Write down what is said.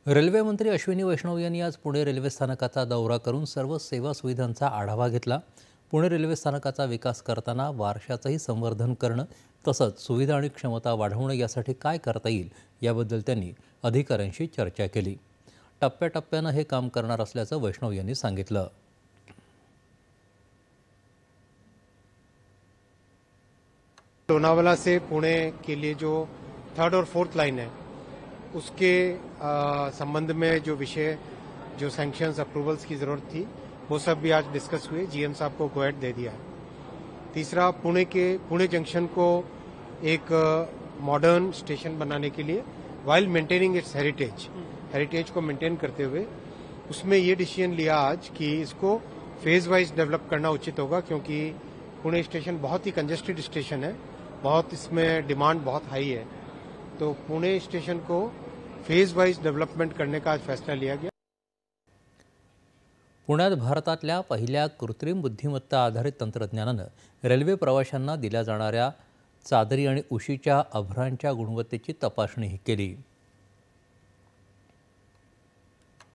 Railway मंत्री अश्विनी वैष्णव यांनी आज पुणे रेल्वे स्थानकाचा दौरा करून सर्व सेवा सुविधांचा आढावा घेतला। पुणे रेल्वे स्थानकाचा विकास करताना वारशाचंही संवर्धन करणं तसंच सुविधा आणि क्षमता वाढवणं यासाठी काय करता येईल याबद्दल त्यांनी अधिकाऱ्यांशी चर्चा केली। टप्प्याटप्प्यानं हे काम करणार असल्याचं वैष्णव यांनी सांगितलं। लोनावाला से पुणे के लिए जो 3rd और 4th लाइन है उसके संबंध में जो विषय जो सैंक्शंस अप्रूवल्स की जरूरत थी वो सब भी आज डिस्कस हुए। जीएम साहब को गो-एहेड दे दिया। तीसरा, पुणे जंक्शन को एक मॉडर्न स्टेशन बनाने के लिए वाइल मेंटेनिंग इट्स हेरिटेज को मेंटेन करते हुए उसमें ये डिसीजन लिया आज कि इसको फेज वाइज डेवलप करना उचित होगा, क्योंकि पुणे स्टेशन बहुत ही कंजेस्टेड स्टेशन है, बहुत इसमें डिमांड बहुत हाई है। तो पुणे स्टेशन को फेज वाइज डेवलपमेंट करने का आज फैसला लिया गया। पुण्यात भारतातल्या पहिल्या कृत्रिम बुद्धिमत्ता आधारित तंत्रज्ञानानं रेल्वे प्रवाशांना दिल्या जाणाऱ्या चादरी आणि उशीच्या आभरांच्या गुणवत्तेची तपासणीही केली।